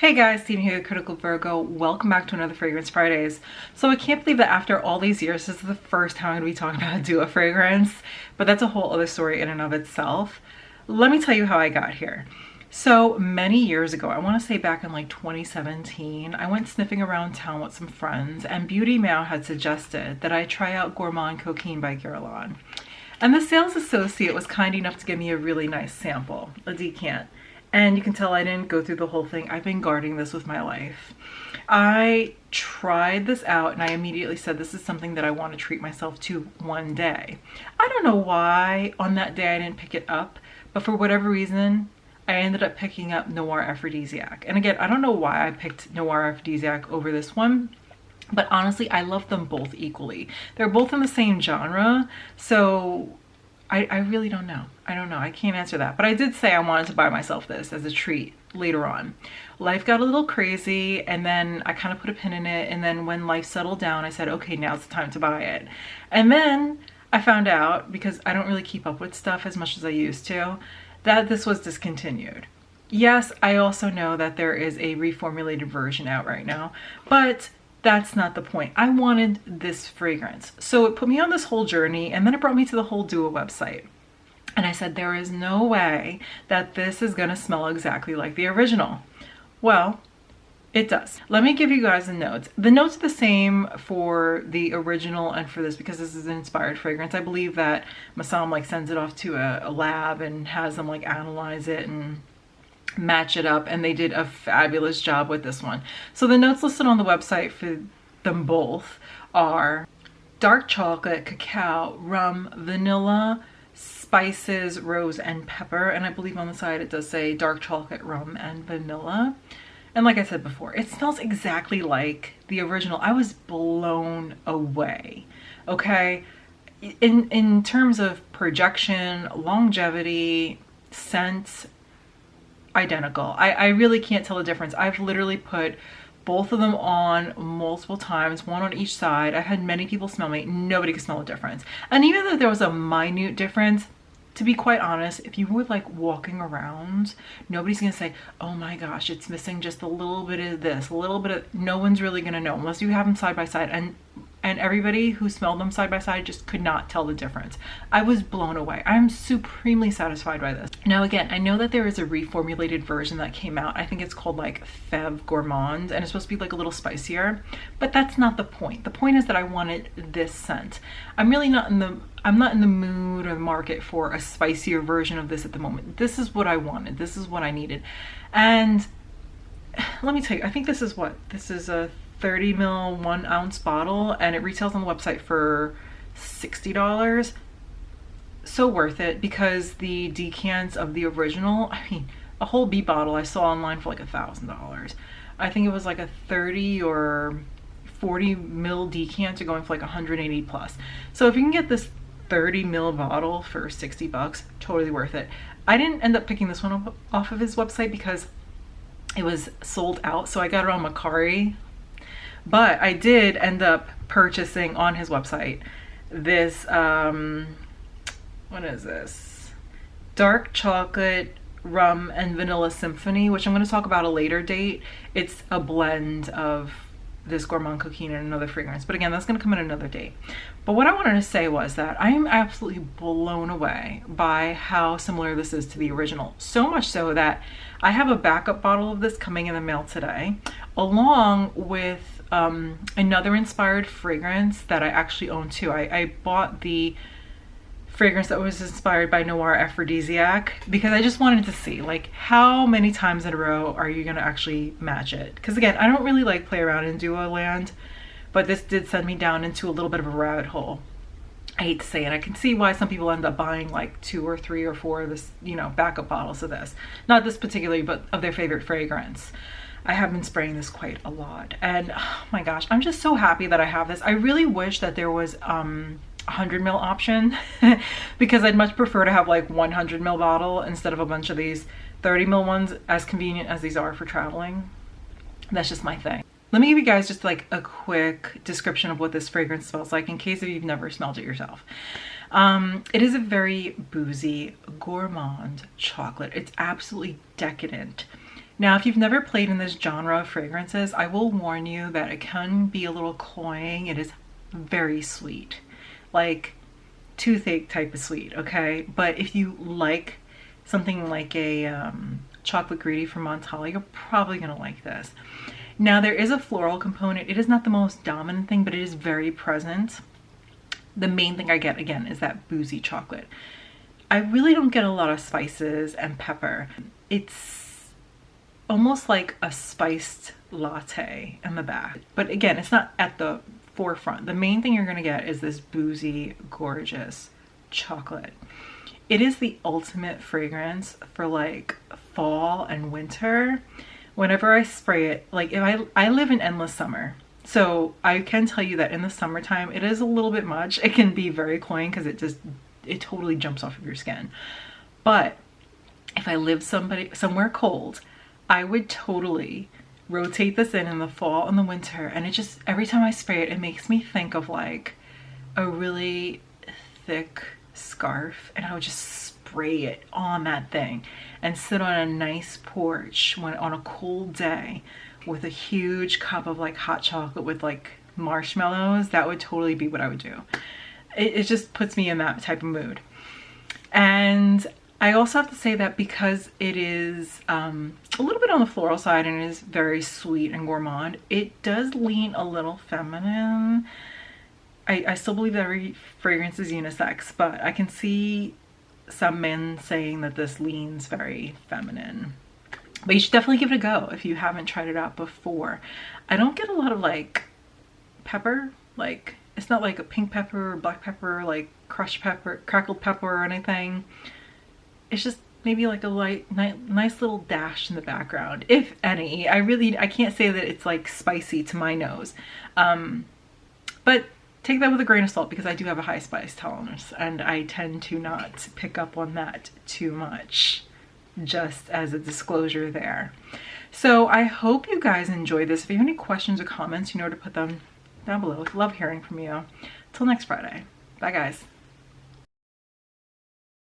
Hey guys, Steven here, Critical Virgo. Welcome back to another Fragrance Fridays. So I can't believe that after all these years, this is the first time I'm going to be talking about do a fragrance, but that's a whole other story in and of itself. Let me tell you how I got here. So many years ago, I want to say back in like 2017, I went sniffing around town with some friends and Beauty Meow had suggested that I try out Gourmand Coquin by Guerlain. And the sales associate was kind enough to give me a really nice sample, a decant. And you can tell I didn't go through the whole thing. I've been guarding this with my life. I tried this out and I immediately said this is something that I want to treat myself to one day. I don't know why on that day I didn't pick it up, but for whatever reason, I ended up picking up Noir Aphrodisiac. And again, I don't know why I picked Noir Aphrodisiac over this one, but honestly, I love them both equally. They're both in the same genre, so I really don't know. I don't know. I can't answer that. But I did say I wanted to buy myself this as a treat later on. Life got a little crazy and then I kind of put a pin in it. And then when life settled down, I said, okay, now's the time to buy it. And then I found out, because I don't really keep up with stuff as much as I used to, that this was discontinued. Yes, I also know that there is a reformulated version out right now, but that's not the point. I wanted this fragrance. So it put me on this whole journey and then it brought me to the whole Dua website. And I said, there is no way that this is gonna smell exactly like the original. Well, it does. Let me give you guys the notes. The notes are the same for the original and for this because this is an inspired fragrance. I believe that Massam like sends it off to a lab and has them like analyze it and match it up, and they did a fabulous job with this one. So the notes listed on the website for them both are dark chocolate, cacao, rum, vanilla, spices, rose, and pepper. And I believe on the side it does say dark chocolate, rum, and vanilla. And like I said before, it smells exactly like the original. I was blown away. Okay, in terms of projection, longevity, scent, identical. I really can't tell the difference. I've literally put both of them on multiple times, one on each side. I had many people smell me. Nobody could smell the difference. And even though there was a minute difference, to be quite honest, if you were like walking around, nobody's gonna say, oh my gosh, it's missing just a little bit of this, a little bit of, no one's really gonna know unless you have them side by side. And everybody who smelled them side by side just could not tell the difference. I was blown away. I'm supremely satisfied by this. Now again, I know that there is a reformulated version that came out. I think it's called like Fève Gourmand and it's supposed to be like a little spicier, but that's not the point. The point is that I wanted this scent. I'm not in the mood or the market for a spicier version of this at the moment. This is what I wanted. This is what I needed. And let me tell you, I think this is what? This is a 30 ml 1 ounce bottle and it retails on the website for $60. So worth it because the decants of the original, I mean, a whole B bottle I saw online for like $1,000. I think it was like a 30 or 40 ml decant are going for like 180 plus. So if you can get this 30 ml bottle for 60 bucks, totally worth it. I didn't end up picking this one up off of his website because it was sold out. So I got it on Macari. But I did end up purchasing on his website this, what is this? Dark chocolate, rum, and vanilla symphony, which I'm going to talk about a later date. It's a blend of this Gourmand Coquin and another fragrance. But again, that's going to come at another date. But what I wanted to say was that I am absolutely blown away by how similar this is to the original. So much so that I have a backup bottle of this coming in the mail today, along with another inspired fragrance that I actually own too. I bought the fragrance that was inspired by Noir Aphrodisiac because I just wanted to see like how many times in a row are you gonna actually match it, because again, I don't really like play around in Dua land, but this did send me down into a little bit of a rabbit hole. I hate to say it. I can see why some people end up buying like 2 or 3 or 4 of this, you know, backup bottles of this, not this particularly, but of their favorite fragrance. I have been spraying this quite a lot and oh my gosh, I'm just so happy that I have this. I really wish that there was 100 ml option because I'd much prefer to have like 100 ml bottle instead of a bunch of these 30 ml ones, as convenient as these are for traveling. That's just my thing. Let me give you guys just like a quick description of what this fragrance smells like in case if you've never smelled it yourself. It is a very boozy gourmand chocolate. It's absolutely decadent. Now, if you've never played in this genre of fragrances, I will warn you that it can be a little cloying. It is very sweet, like toothache type of sweet, okay? But if you like something like a chocolate greedy from Montal, you're probably gonna like this. Now, there is a floral component. It is not the most dominant thing, but it is very present. The main thing I get, again, is that boozy chocolate. I really don't get a lot of spices and pepper. It's almost like a spiced latte in the back. But again, it's not at the forefront. The main thing you're gonna get is this boozy, gorgeous chocolate. It is the ultimate fragrance for like fall and winter. Whenever I spray it, like if I live in endless summer, so I can tell you that in the summertime it is a little bit much. It can be very cloying because it totally jumps off of your skin. But if I live somewhere cold, I would totally rotate this in the fall and the winter, and it just, every time I spray it, it makes me think of like a really thick scarf, and I would just spray it on that thing and sit on a nice porch on a cold day with a huge cup of like hot chocolate with like marshmallows. That would totally be what I would do. It just puts me in that type of mood. And I also have to say that because it is a little bit on the floral side and it is very sweet and gourmand, it does lean a little feminine. I still believe that every fragrance is unisex, but I can see some men saying that this leans very feminine. But you should definitely give it a go if you haven't tried it out before. I don't get a lot of like pepper, like it's not like a pink pepper or black pepper, like crushed pepper, crackled pepper or anything. It's just maybe like a nice little dash in the background, if any. I can't say that it's like spicy to my nose. But take that with a grain of salt because I do have a high spice tolerance and I tend to not pick up on that too much, just as a disclosure there. So I hope you guys enjoyed this. If you have any questions or comments, you know where to put them down below. Love hearing from you. Till next Friday. Bye guys.